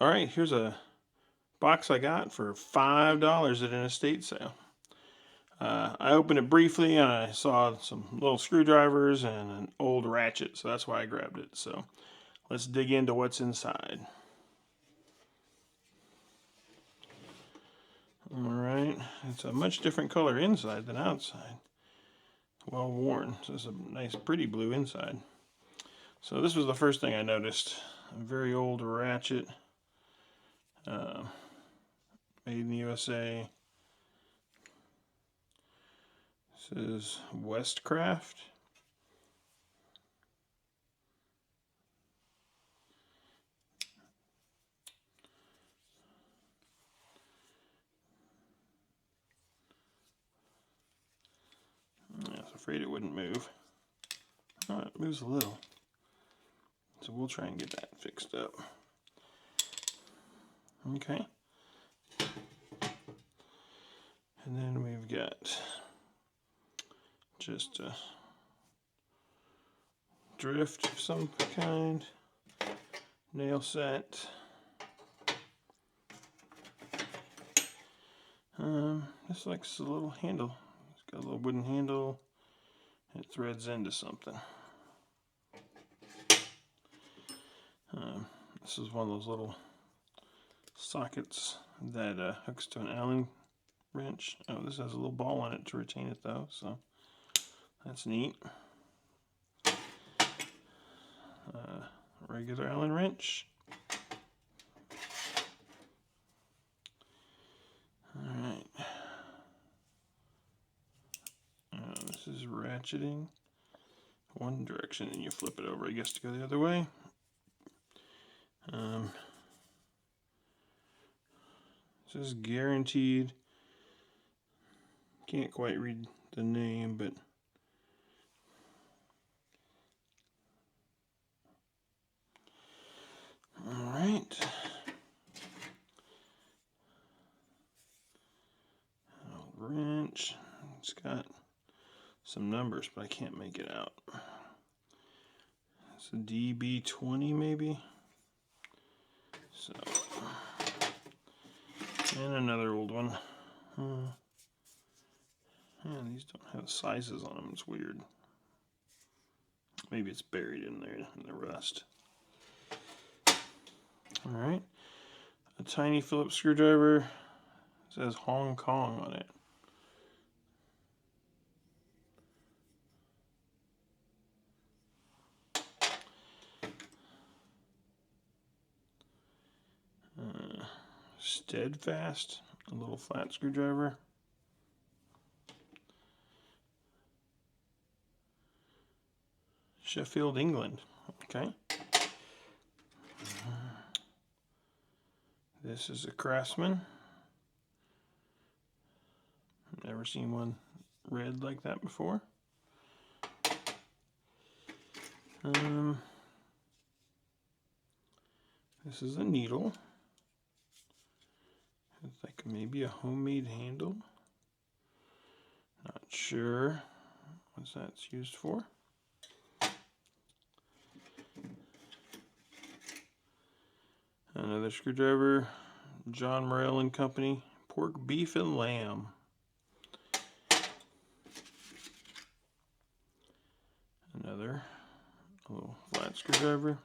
All right, here's a box I got for $5 at an estate sale. I opened it briefly and I saw some little screwdrivers and an old ratchet, so that's why I grabbed it. So let's dig into what's inside. All right, it's a much different color inside than outside. Well worn, so it's a nice pretty blue inside. So this was the first thing I noticed. A very old ratchet, made in the USA. This is Westcraft. I was afraid it wouldn't move. Oh, it moves a little. So we'll try and get that fixed up. Okay. And then we've got just a drift of some kind, nail set. This likes a little handle. It's got a little wooden handle. It threads into something. This is one of those little sockets that hooks to an Allen wrench. Oh, this has a little ball on it to retain it though, so that's neat. Regular Allen wrench. Alright. This is ratcheting one direction and you flip it over, I guess, to go the other way. This is guaranteed. Can't quite read the name, but all right. Wrench. It's got some numbers, but I can't make it out. It's a DB20 maybe. So, and another old one. Yeah, these don't have sizes on them. It's weird. Maybe it's buried in there in the rust. All right. A tiny Phillips screwdriver. It says Hong Kong on it. Steadfast, a little flat screwdriver. Sheffield, England. Okay. This is a Craftsman. Never seen one red like that before. This is a needle. It's like maybe a homemade handle. Not sure what that's used for. Another screwdriver, John Morrell and Company, pork, beef, and lamb. Another little flat screwdriver.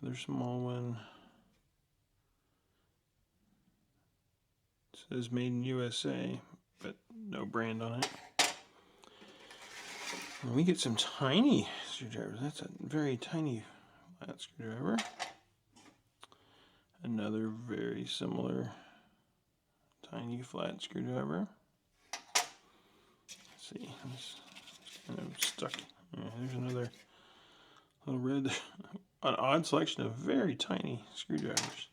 Another small one. It says made in USA, but no brand on it. And we get some tiny screwdrivers. That's a very tiny flat screwdriver. Another very similar tiny flat screwdriver. Let's see, it's kind of stuck. Yeah, there's another little red, an odd selection of very tiny screwdrivers.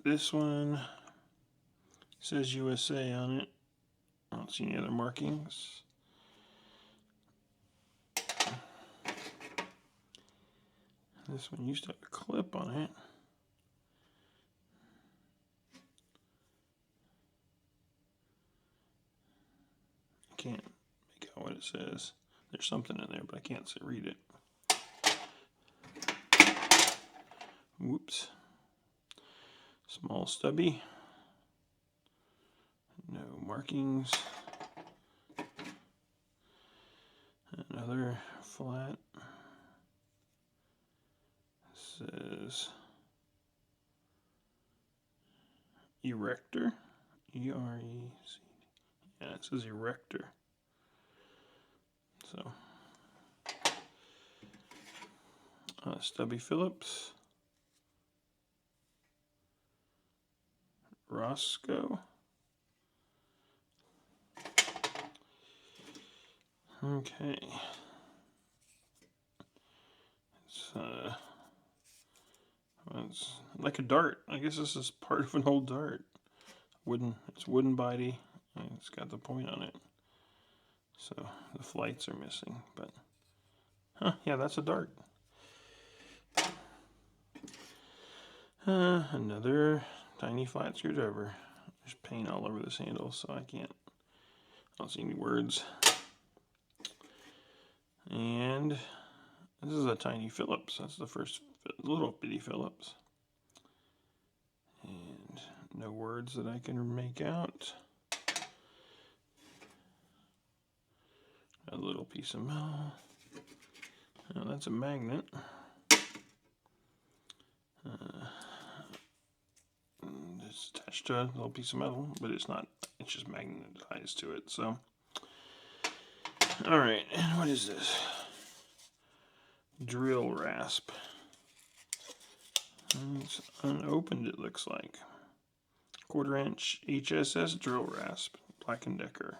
This one says USA on it. I don't see any other markings. This one used to have a clip on it. I can't make out what it says. There's something in there, but I can't read it. Whoops. Small stubby. No markings. Another flat. Says Erector. E-R-E-C. Yeah, it says Erector. So, Stubby Phillips. Roscoe. Okay. It's like a dart. I guess this is part of an old dart. It's wooden body, and it's got the point on it. So the flights are missing, but yeah, that's a dart. Another tiny flat screwdriver. There's paint all over this handle, so I don't see any words. And this is a tiny Phillips. That's the first little bitty Phillips. And no words that I can make out. A little piece of metal. Oh, that's a magnet. It's attached to a little piece of metal, but it's not. It's just magnetized to it. So, all right. And what is this? Drill rasp. It's unopened. It looks like 1/4 inch HSS drill rasp, Black & Decker.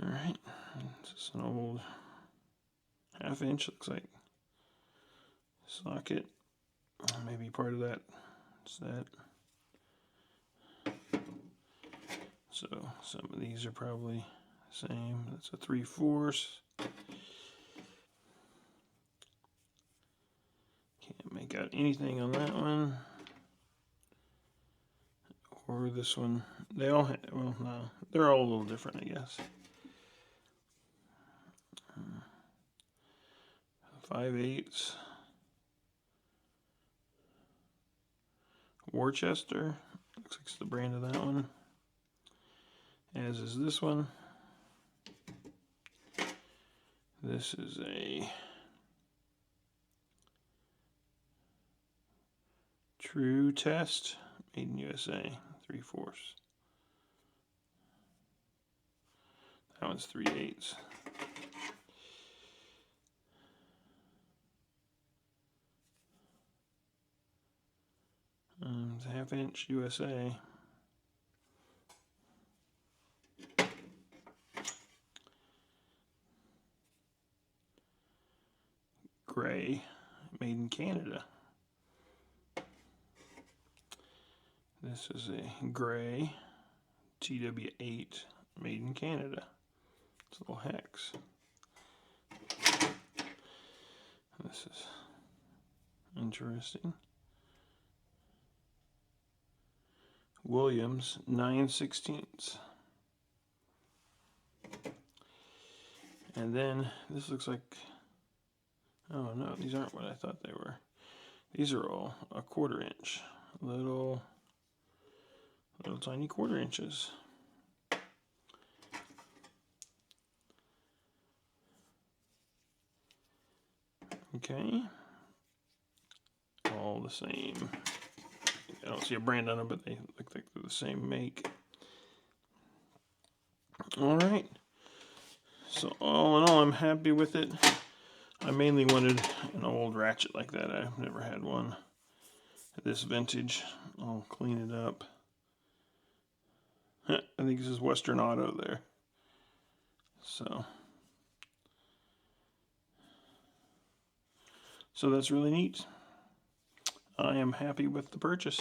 All right. This is an old 1/2 inch. Looks like socket. Maybe part of that is that. So some of these are probably the same. That's a 3/4. Can't make out anything on that one. Or this one. They all have, well, no, they're all a little different, I guess. 5/8. Worcester. Looks like it's the brand of that one. As is this one. This is a True Test, made in USA, 3/4. That one's 3/8. It's a 1/2 inch USA. Gray, made in Canada. This is a gray TW8, made in Canada. It's a little hex. This is interesting. Williams 9/16. And then this looks like, oh no, these aren't what I thought they were. These are all a 1/4 inch. Little tiny 1/4 inches. Okay. All the same. I don't see a brand on them, but they look like they're the same make. Alright. So all in all, I'm happy with it. I mainly wanted an old ratchet like that. I've never had one. This vintage. I'll clean it up. I think this is Western Auto there. So that's really neat. I am happy with the purchase.